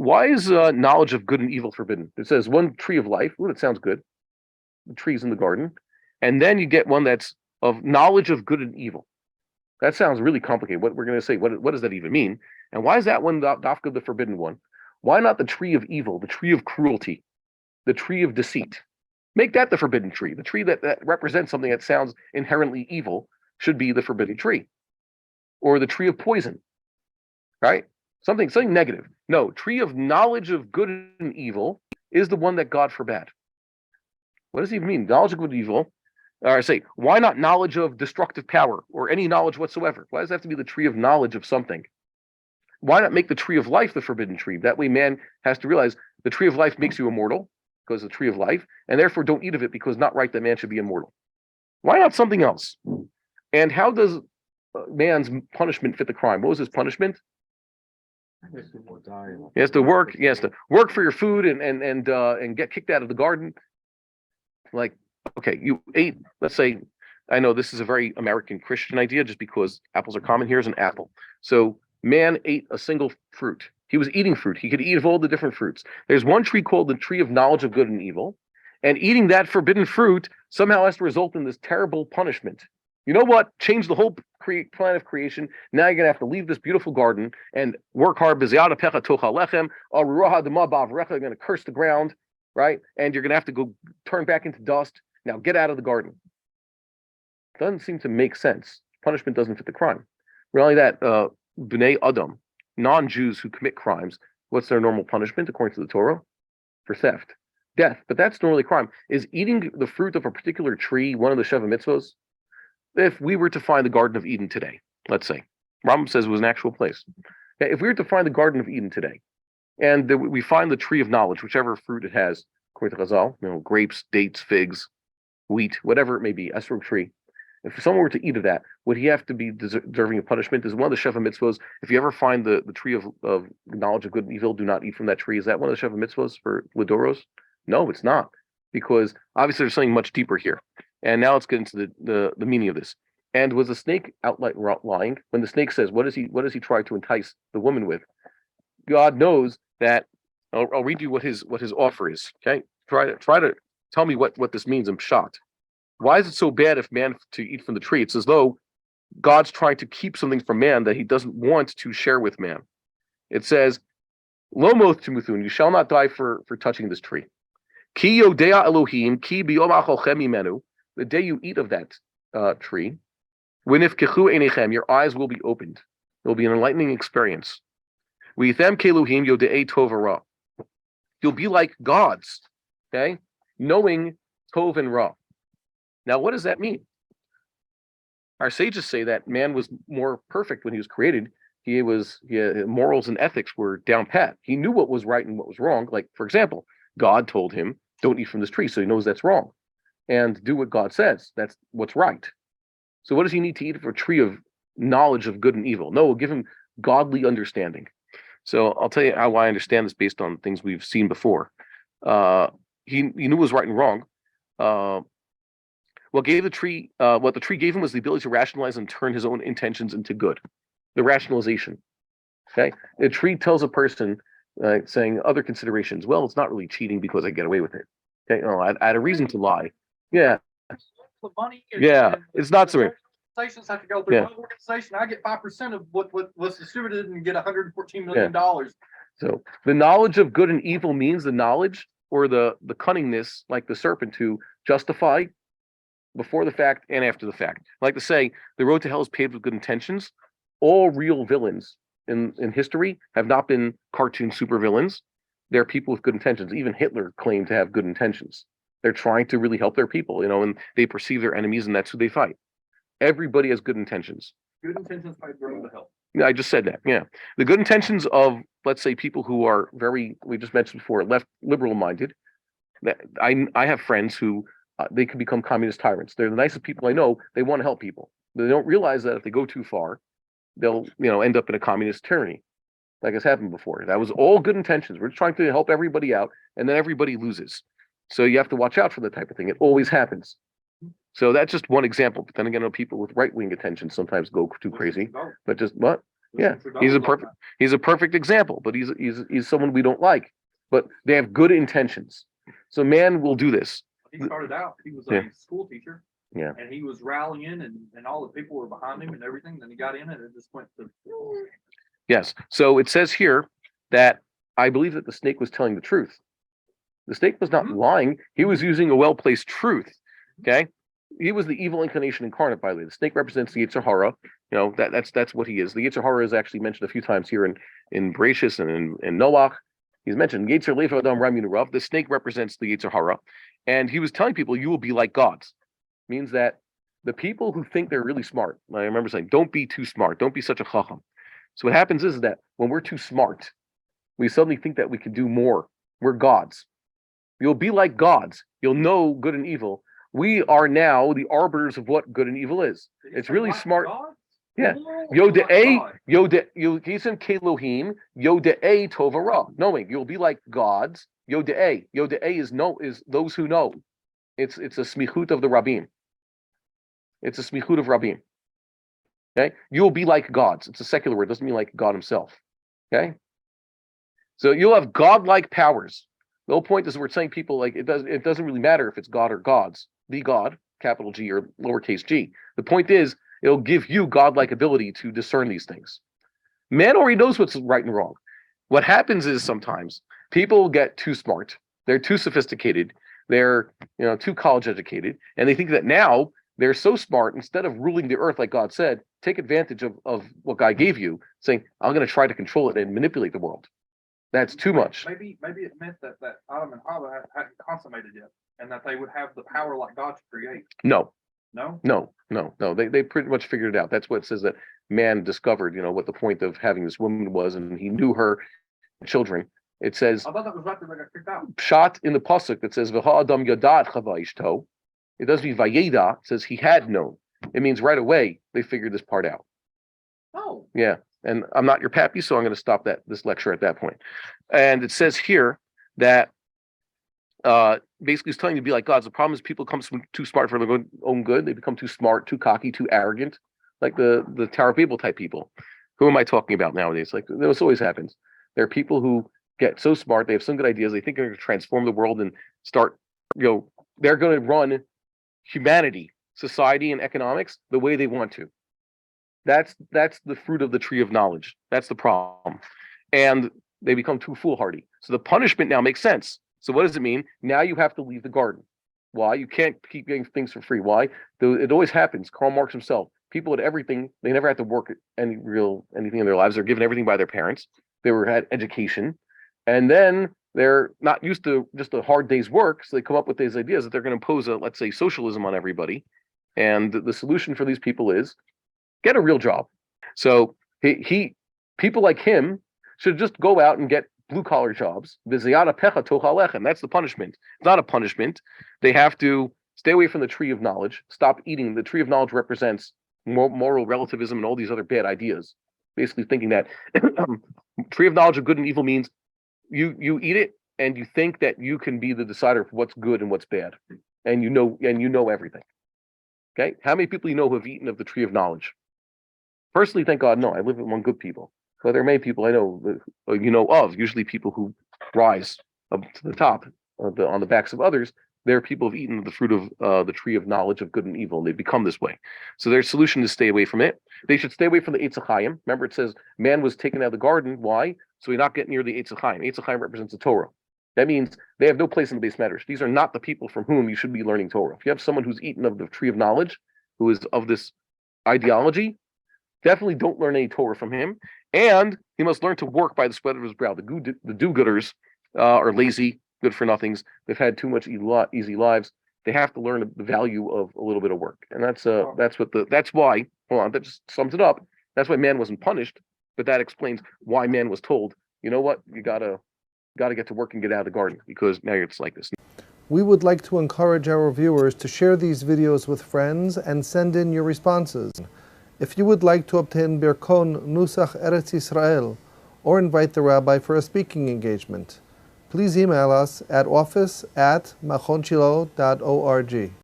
Why is knowledge of good and evil forbidden? It says one tree of life. Ooh, that sounds good. The trees in the garden. And then you get one that's of knowledge of good and evil. That sounds really complicated. What we're going to say, what does that even mean? And why is that one dafka the forbidden one? Why not the tree of evil, the tree of cruelty, the tree of deceit? Make that the forbidden tree. The tree that represents something that sounds inherently evil should be the forbidden tree. Or the tree of poison, right? Something negative. No, tree of knowledge of good and evil is the one that God forbade. What does he mean? Knowledge of good and evil. Or say, why not knowledge of destructive power or any knowledge whatsoever? Why does it have to be the tree of knowledge of something? Why not make the tree of life the forbidden tree? That way man has to realize the tree of life makes you immortal because it's the tree of life, and therefore don't eat of it because not right that man should be immortal. Why not something else? And how does man's punishment fit the crime? What was his punishment? He has to work. He has to work for your food and get kicked out of the garden. Like, okay, you ate, let's say, I know this is a very American Christian idea just because apples are common. Here's an apple. So man ate a single fruit. He was eating fruit. He could eat of all the different fruits. There's one tree called the tree of knowledge of good and evil. And eating that forbidden fruit somehow has to result in this terrible punishment. You know what? Change the whole plan of creation. Now you're going to have to leave this beautiful garden and work hard. You're going to curse the ground, right? And you're going to have to go turn back into dust. Now get out of the garden. Doesn't seem to make sense. Punishment doesn't fit the crime. Really, that B'nai Adam, non-Jews who commit crimes, what's their normal punishment according to the Torah? For theft. Death. But that's normally crime. Is eating the fruit of a particular tree one of the Sheva mitzvos? If we were to find the Garden of Eden today, let's say, Rambam says it was an actual place. If we were to find the Garden of Eden today, and we find the tree of knowledge, whichever fruit it has, according to Chazal, grapes, dates, figs, wheat, whatever it may be, esrog tree. If someone were to eat of that, would he have to be deserving of punishment? Is one of the Sheva mitzvos, if you ever find the tree of knowledge of good and evil, do not eat from that tree. Is that one of the Sheva mitzvos for Lidoros? No, it's not. Because obviously there's something much deeper here. And now let's get into the meaning of this. And was the snake outright lying? When the snake says, what does he try to entice the woman with? God knows that. I'll read you what his offer is. Okay, try to tell me what this means. I'm shocked. Why is it so bad if man to eat from the tree? It's as though God's trying to keep something from man that he doesn't want to share with man. It says, Lo moth tumuthun, you shall not die for touching this tree. Ki yodea Elohim, ki biyom acholchem imenu, the day you eat of that tree, v'nifkechu einechem, your eyes will be opened. It will be an enlightening experience. V'yithem keluhim yodei tov ra. You'll be like gods, okay, knowing tov and ra. Now, what does that mean? Our sages say that man was more perfect when he was created. Morals and ethics were down pat. He knew what was right and what was wrong. Like, for example, God told him, don't eat from this tree, so he knows that's wrong. And do what God says. That's what's right. So what does he need to eat for a tree of knowledge of good and evil? No, we'll give him godly understanding. So I'll tell you how I understand this based on things we've seen before. He knew what was right and wrong. What the tree gave him was the ability to rationalize and turn his own intentions into good. The rationalization. Okay, the tree tells a person, saying other considerations. Well, it's not really cheating because I get away with it. Okay, no, I had a reason to lie. Yeah, the money. It's not so. Organizations have to go through one organization. I get 5% of what's distributed and get $114 million. So the knowledge of good and evil means the knowledge or the cunningness, like the serpent, to justify before the fact and after the fact. I like to say, the road to hell is paved with good intentions. All real villains in history have not been cartoon supervillains. They're people with good intentions. Even Hitler claimed to have good intentions. They're trying to really help their people, and they perceive their enemies, and that's who they fight. Everybody has good intentions. Good intentions fight the road to hell. Yeah, I just said that. Yeah. The good intentions of, let's say, people who are we just mentioned before, left liberal minded. I have friends who they can become communist tyrants. They're the nicest people I know. They want to help people. They don't realize that if they go too far, they'll end up in a communist tyranny, like has happened before. That was all good intentions. We're just trying to help everybody out, and then everybody loses. So you have to watch out for that type of thing. It always happens. So that's just one example. But then again, people with right-wing intentions sometimes go too crazy. But just what? Yeah, he's a perfect example, but he's someone we don't like. But they have good intentions. So man will do this. He started out, he was Yeah. a school teacher. Yeah. And he was rallying and all the people were behind him and everything. Then he got in and it just went to. Yes. So it says here that I believe that the snake was telling the truth. The snake was not lying. He was using a well-placed truth. Okay. He was the evil inclination incarnate, by the way. The snake represents the Yetzer Hara. You know, that's what he is. The Yetzer Hara is actually mentioned a few times here in Bereshis and in Noach. He's mentioned Yetzer Lev Adam Ramin Rav. The snake represents the Yetzer Hara. And he was telling people, you will be like gods. Means that the people who think they're really smart, I remember saying, don't be too smart. Don't be such a chacham. So what happens is that when we're too smart, we suddenly think that we can do more. We're gods. You'll be like gods. You'll know good and evil. We are now the arbiters of what good and evil is. It's really smart. Yeah. Yode'e, Yisem Kelohim, Yode'e Tovara. Knowing you'll be like gods. Yode'e. Yode'e is those who know. It's a smichut of the rabbim. It's a smichut of rabbim. Okay? You'll be like gods. It's a secular word. It doesn't mean like God himself. Okay? So you'll have godlike powers. The whole point is we're saying people like it doesn't really matter if it's God or gods. The God, capital G or lowercase g. The point is it'll give you godlike ability to discern these things. Man already knows what's right and wrong. What happens is sometimes people get too smart. They're too sophisticated. They're too college educated, and they think that now they're so smart. Instead of ruling the earth like God said, take advantage of what God gave you, saying, "I'm going to try to control it and manipulate the world." That's too much. Maybe it meant that Adam and Hava hadn't consummated yet, and that they would have the power like God to create. No. No. They pretty much figured it out. That's what it says that man discovered. What the point of having this woman was, and he knew her children. It says, I thought that was right that they got kicked out. Shot in the pasuk that says V'ha Adam Yadat Chava Ishto. It doesn't mean Vayeda. It says he had known. It means right away they figured this part out. Oh. Yeah. And I'm not your pappy, so I'm going to stop this lecture at that point. And it says here that basically it's telling you to be like gods. The problem is people become too smart for their own good. They become too smart, too cocky, too arrogant, like the Tower of Babel type people. Who am I talking about nowadays? Like this always happens. There are people who get so smart, they have some good ideas, they think they're going to transform the world and start, they're going to run humanity, society, and economics the way they want to. That's the fruit of the tree of knowledge. That's the problem. And they become too foolhardy. So the punishment now makes sense. So what does it mean? Now you have to leave the garden. Why? You can't keep getting things for free. Why? It always happens. Karl Marx himself. People had everything. They never had to work anything in their lives. They're given everything by their parents. They had education. And then they're not used to just a hard day's work. So they come up with these ideas that they're going to impose let's say, socialism on everybody. And the solution for these people is get a real job. So people like him should just go out and get blue collar jobs. That's the punishment. It's not a punishment. They have to stay away from the tree of knowledge. Stop eating. The tree of knowledge represents moral relativism and all these other bad ideas. Basically thinking that tree of knowledge of good and evil means you eat it and you think that you can be the decider of what's good and what's bad, and you know everything. Okay, how many people who have eaten of the tree of knowledge? Personally, thank God, no. I live among good people, but there are many people I know of. Usually, people who rise up to the top on the backs of others. There are people who've eaten the fruit of the tree of knowledge of good and evil, and they become this way. So their solution is stay away from it. They should stay away from the Eitz Chaim. Remember, it says man was taken out of the garden. Why? So we not get near the Eitz Chaim. Eitz Chaim represents the Torah. That means they have no place in the base matters. These are not the people from whom you should be learning Torah. If you have someone who's eaten of the tree of knowledge, who is of this ideology, definitely don't learn any Torah from him. And he must learn to work by the sweat of his brow. The do-gooders are lazy, good for nothings. They've had too much easy lives. They have to learn the value of a little bit of work. And that's why, hold on, that just sums it up. That's why man wasn't punished, but that explains why man was told, you know what, you gotta get to work and get out of the garden, because now it's like this. We would like to encourage our viewers to share these videos with friends and send in your responses. If you would like to obtain Birkon Nusach Eretz Yisrael or invite the rabbi for a speaking engagement, please email us at office@machonshilo.org.